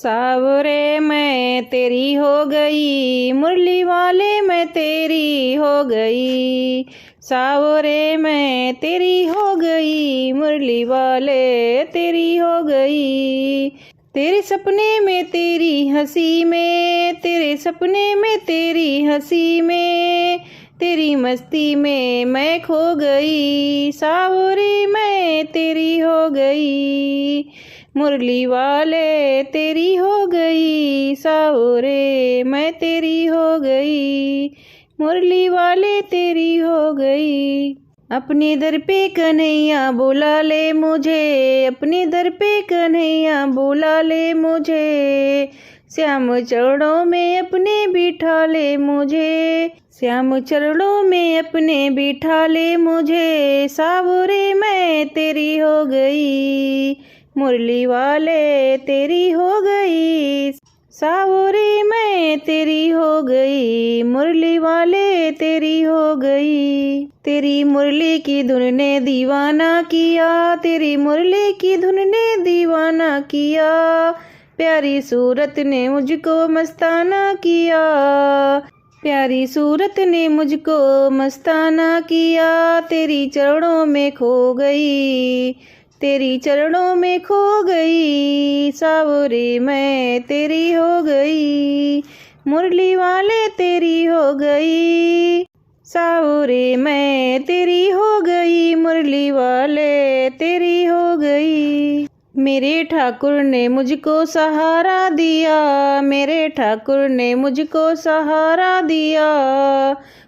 सावरे मैं तेरी हो गई, मुरली वाले मैं तेरी हो गई। सावरे मैं तेरी हो गई, मुरली वाले तेरी हो गई। तेरे सपने में तेरी हंसी में, तेरे सपने में तेरी हंसी में, तेरी मस्ती में मैं खो गई। सावरी मैं तेरी हो गई, मुरली वाले तेरी हो गई। सावरे मैं तेरी हो गई, मुरली वाले तेरी हो गई। अपने दर पे कन्हैया बुला ले मुझे, अपने दर पे कन्हैया बुला ले मुझे। श्याम चरणों में अपने बिठा ले मुझे, श्याम चरणों में अपने बिठा ले मुझे। सावरे मैं तेरी हो गई, मुरली वाले तेरी हो गई। सावरी मैं तेरी हो गई, मुरली वाले तेरी हो गई। तेरी मुरली की धुन ने दीवाना किया, तेरी मुरली की धुन ने दीवाना किया। प्यारी सूरत ने मुझको मस्ताना किया, प्यारी सूरत ने मुझको मस्ताना किया। तेरी चरणों में खो गई, तेरी चरणों में खो गई। सावरे मैं तेरी हो गई, मुरली वाले तेरी हो गई। सावरे मैं तेरी हो गई, मुरली वाले तेरी हो गई। मेरे ठाकुर ने मुझको सहारा दिया, मेरे ठाकुर ने मुझको सहारा दिया।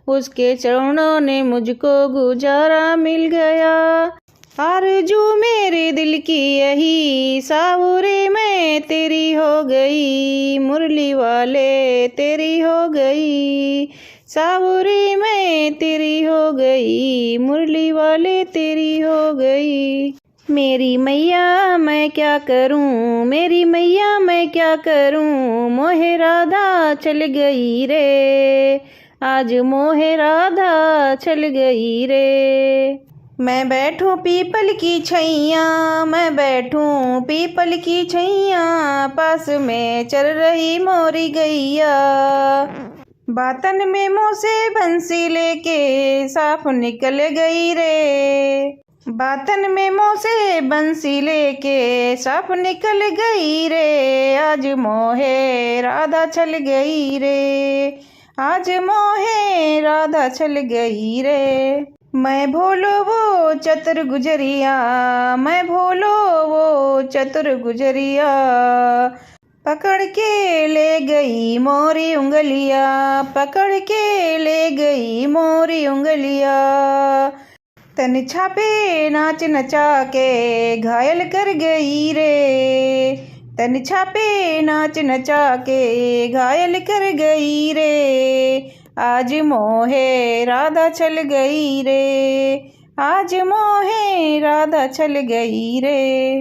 उसके चरणों ने मुझको गुजारा मिल गया। आरज़ू मेरे दिल की यही, सावरे मैं तेरी हो गई, मुरली वाले तेरी हो गई। सावरे मैं तेरी हो गई, मुरली वाले तेरी हो गई। मेरी मैया मैं क्या करूं, मेरी मैया मैं क्या करूं। मोहे राधा चल गई रे, आज मोहे राधा चल गई रे। मैं बैठूं पीपल की छैया, मैं बैठूं पीपल की छैया। पास में चल रही मोरी गैया, बातन में मुँह से बंसी लेके साफ निकल गई रे। बातन में मुँह से बंसी लेके साफ निकल गई रे। आज मोहे राधा चल गई रे, आज मोहे राधा चल गई रे। मैं भोलो वो चतुर गुजरिया, मैं भोलो वो चतुर गुजरिया। पकड़ के ले गई मोरी उंगलिया, पकड़ के ले गई मोरी उंगलिया। तन छापे नाच नचा के घायल कर गई रे, तन छापे नाच नचा के घायल कर गई रे। आज मोहे राधा चल गई रे, आज मोहे राधा चल गई रे।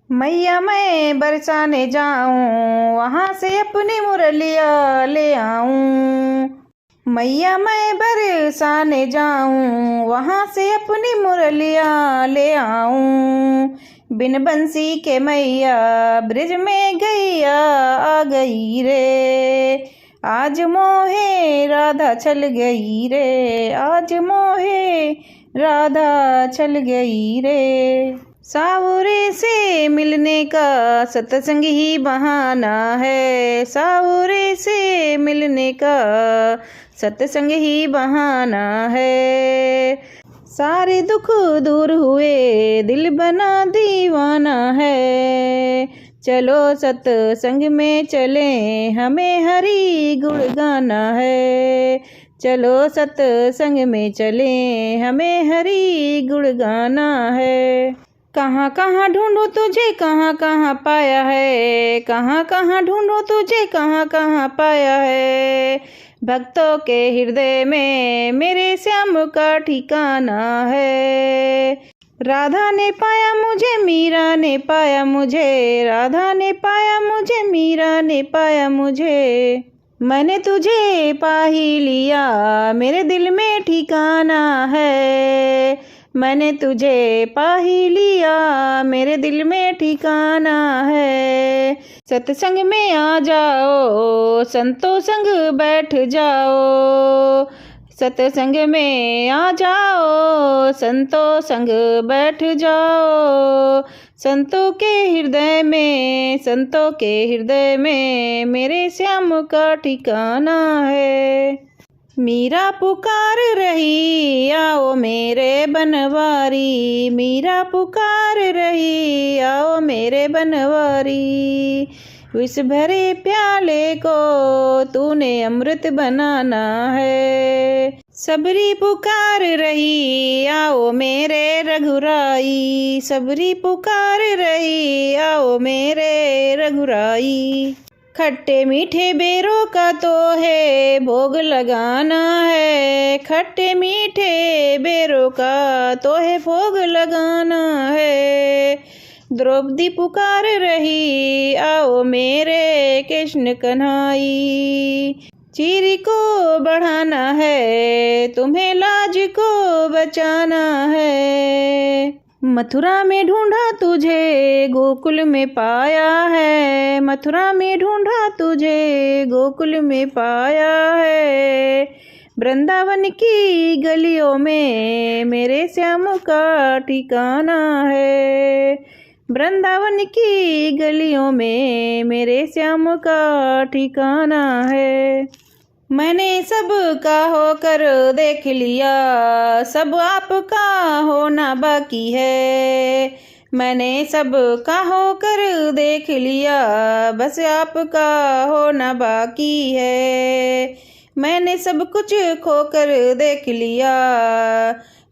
मैया मैं बरसाने जाऊं, वहाँ से अपनी मुरलिया ले आऊं। मैया मैं बरसाने जाऊं, वहाँ से अपनी मुरलिया ले आऊं। बिन बंसी के मैया ब्रिज में गैया आ गई रे। आज मोहे राधा चल गई रे, आज मोहे राधा चल गई रे। सावरे से मिलने का सत्संग ही बहाना है, सावरे से मिलने का सत्संग ही बहाना है। सारे दुख दूर हुए दिल बना दीवाना है। चलो सत्संग में चलें, हमें हरि गुण गाना है। चलो सत्संग में चलें, हमें हरि गुण गाना है। कहाँ कहाँ ढूंढूं तुझे कहाँ कहाँ पाया है, कहाँ कहाँ ढूंढूं तुझे कहाँ कहाँ पाया है। भक्तों के हृदय में मेरे श्याम का ठिकाना है। राधा ने पाया मुझे, मीरा ने पाया मुझे, राधा ने पाया मुझे, मीरा ने पाया मुझे। मैंने तुझे पा ही लिया, मेरे दिल में ठिकाना है। मैंने तुझे पा ही लिया, मेरे दिल में ठिकाना है। सत्संग में आ जाओ, संतों संग बैठ जाओ। सत्संग में आ जाओ, संतों संग बैठ जाओ। संतों के हृदय में मेरे श्याम का ठिकाना है। मीरा पुकार रही, आओ मेरे बनवारी। मीरा पुकार रही, आओ मेरे बनवारी। विष भरे प्याले को तूने अमृत बनाना है। सबरी पुकार रही, आओ मेरे रघुराई। सबरी पुकार रही, आओ मेरे रघुराई। खट्टे मीठे बेरों का तो है भोग लगाना है। खट्टे मीठे बेरों का तो है भोग लगाना है। द्रौपदी पुकार रही, आओ मेरे कृष्ण कन्हाई। चीरी को बढ़ाना है, तुम्हें लाज को बचाना है। मथुरा में ढूंढा तुझे, गोकुल में पाया है। मथुरा में ढूंढा तुझे, गोकुल में पाया है। वृंदावन की गलियों में मेरे श्याम का ठिकाना है। वृंदावन की गलियों में मेरे श्याम का ठिकाना है। मैंने सब का होकर देख लिया, सब आपका होना बाकी है। मैंने सब का होकर देख लिया, बस आपका होना बाकी है। मैंने सब कुछ खोकर देख लिया,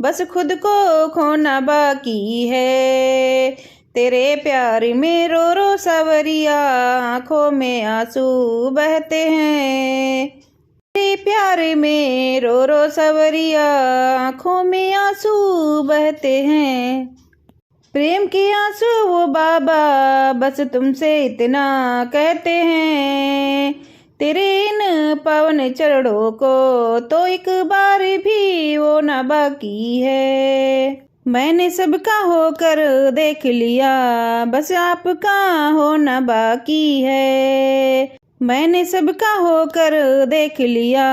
बस खुद को खोना बाकी है। तेरे प्यार में रो रो सावरिया, आंखों में आंसू बहते हैं। तेरे प्यार में रो रो सावरिया, आंखों में आंसू बहते हैं। प्रेम के आंसू वो बाबा बस तुमसे इतना कहते हैं। तेरे इन पावन चरणों को तो एक बार भी वो ना बाकी है। मैंने सबका होकर देख लिया, बस आपका होना बाकी है। मैंने सबका होकर देख लिया,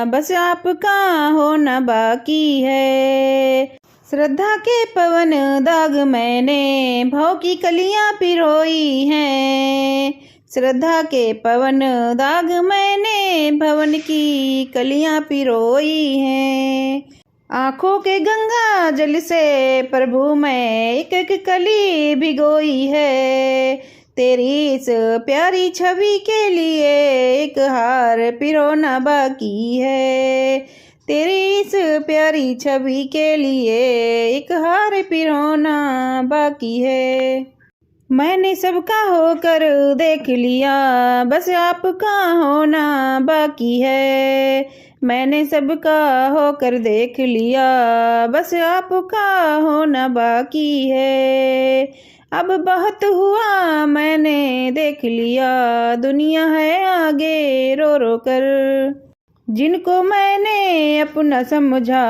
बस आपका होना बाकी है। श्रद्धा के पवन दाग मैंने भाव की कलियां पिरोई हैं। श्रद्धा के पवन दाग मैंने भवन की कलियां पिरोई हैं। आंखों के गंगा जल से प्रभु मैं एक एक कली भिगोई है। तेरी इस प्यारी छवि के लिए एक हार पिरोना बाकी है। तेरी इस प्यारी छवि के लिए एक हार पिरोना बाकी है। मैंने सबका होकर देख लिया, बस आपका होना बाकी है। मैंने सबका होकर देख लिया, बस आपका होना बाकी है। अब बहुत हुआ मैंने देख लिया, दुनिया है आगे रो रो कर। जिनको मैंने अपना समझा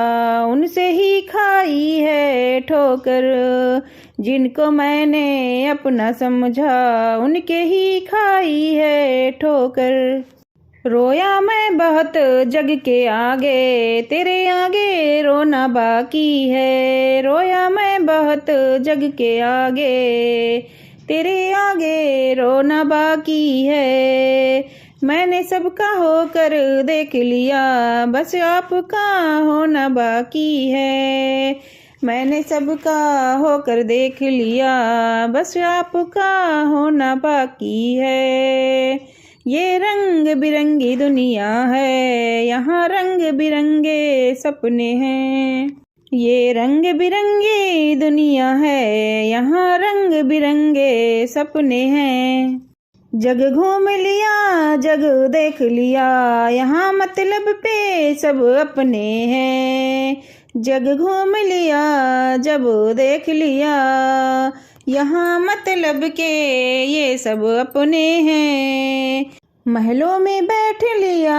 उनसे ही खाई है ठोकर। जिनको मैंने अपना समझा उनके ही खाई है ठोकर। रोया मैं बहुत जग के आगे, तेरे आगे रोना बाकी है। रोया मैं बहुत जग के आगे, तेरे आगे रोना बाकी है। मैंने सबका होकर देख लिया, बस आपका होना बाकी है। मैंने सबका होकर देख लिया, बस आपका होना बाकी है। ये रंग बिरंगी दुनिया है, यहाँ रंग बिरंगे सपने हैं। ये रंग बिरंगी दुनिया है, यहाँ रंग बिरंगे सपने हैं। जग घूम लिया, जग देख लिया, यहाँ मतलब पे सब अपने हैं। जग घूम लिया, जब देख लिया, यहाँ मतलब के ये सब अपने हैं। महलों में बैठ लिया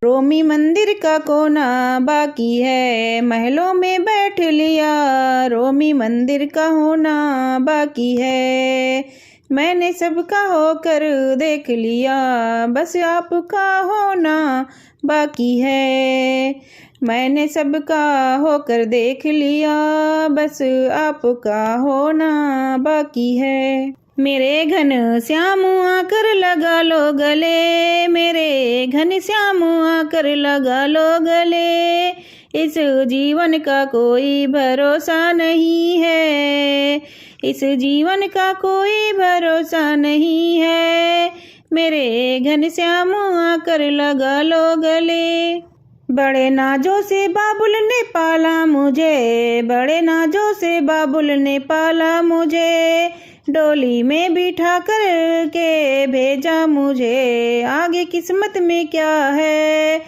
रोमी मंदिर का कोना बाकी है। महलों में बैठ लिया रोमी मंदिर का होना बाकी है। मैंने सबका होकर देख लिया बस आपका होना बाकी है। मैंने सबका होकर देख लिया बस आपका होना बाकी है। मेरे घन श्याम आकर लगा लो गले, मेरे घन श्याम आकर लगा लो गले। इस जीवन का कोई भरोसा नहीं है, इस जीवन का कोई भरोसा नहीं है। मेरे घन श्याम आकर लगा लो गले। बड़े नाजों से बाबुल ने पाला मुझे, बड़े नाजों से बाबुल ने पाला मुझे। डोली में बिठा कर के भेजा मुझे, आगे किस्मत में क्या है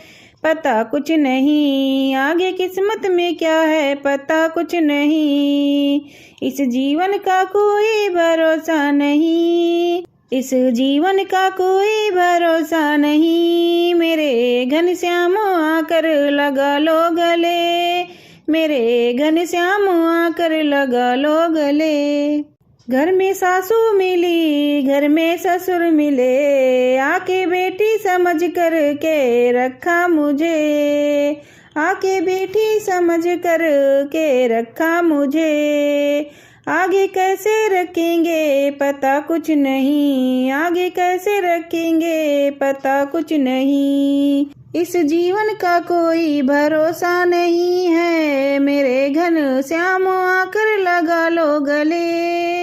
पता कुछ नहीं, आगे किस्मत में क्या है पता कुछ नहीं। इस जीवन का कोई भरोसा नहीं, इस जीवन का कोई भरोसा नहीं। मेरे घन श्याम आकर लगा लो गले, मेरे घन श्याम आकर लगा लो गले। घर में सासू मिली घर में ससुर मिले, आके बेटी समझ कर के रखा मुझे, आके बेटी समझ कर के रखा मुझे। आगे कैसे रखेंगे पता कुछ नहीं, आगे कैसे रखेंगे पता कुछ नहीं। इस जीवन का कोई भरोसा नहीं है। मेरे घन श्याम आकर लगा लो गले,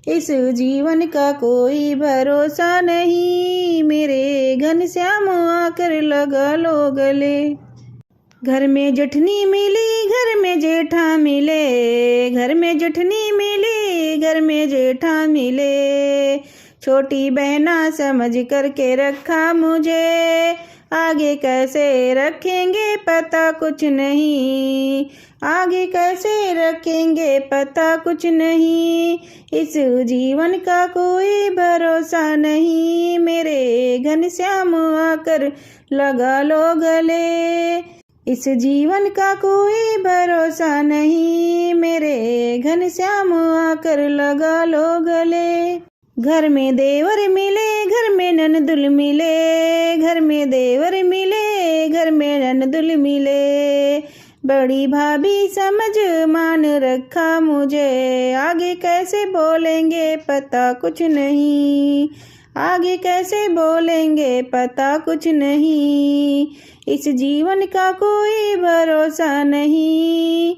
इस जीवन का कोई भरोसा नहीं। मेरे घन श्याम आकर लगा लो गले। घर में जठनी मिली घर में जेठा मिले, घर में जठनी मिली घर में जेठा मिले। छोटी बहना समझ करके रखा मुझे, आगे कैसे रखेंगे पता कुछ नहीं, आगे कैसे रखेंगे पता कुछ नहीं। इस जीवन का कोई भरोसा नहीं। मेरे घन श्याम आकर लगा लो गले, इस जीवन का कोई भरोसा नहीं। मेरे घन श्याम आकर लगा लो गले। घर में देवर मिले घर में ननदुल मिले, घर में देवर मिले घर में ननदुल मिले। बड़ी भाभी समझ मान रखा मुझे, आगे कैसे बोलेंगे पता कुछ नहीं, आगे कैसे बोलेंगे पता कुछ नहीं। इस जीवन का कोई भरोसा नहीं।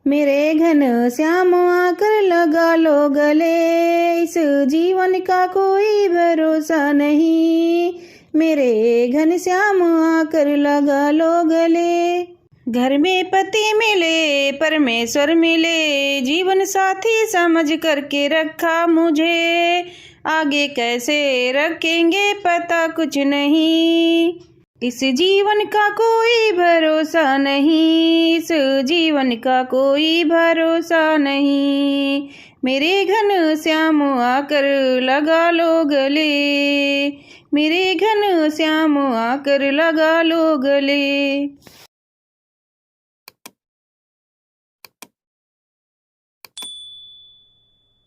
मेरे घन श्याम आकर लगा लो गले, इस जीवन का कोई भरोसा नहीं। मेरे घन श्याम आकर लगा लो गले। घर में पति मिले परमेश्वर मिले, जीवन साथी समझ करके रखा मुझे, आगे कैसे रखेंगे पता कुछ नहीं। इस जीवन का कोई भरोसा नहीं, इस जीवन का कोई भरोसा नहीं। मेरे घन श्याम आकर लगा लो गले, मेरे घन श्याम आकर लगा लो गले।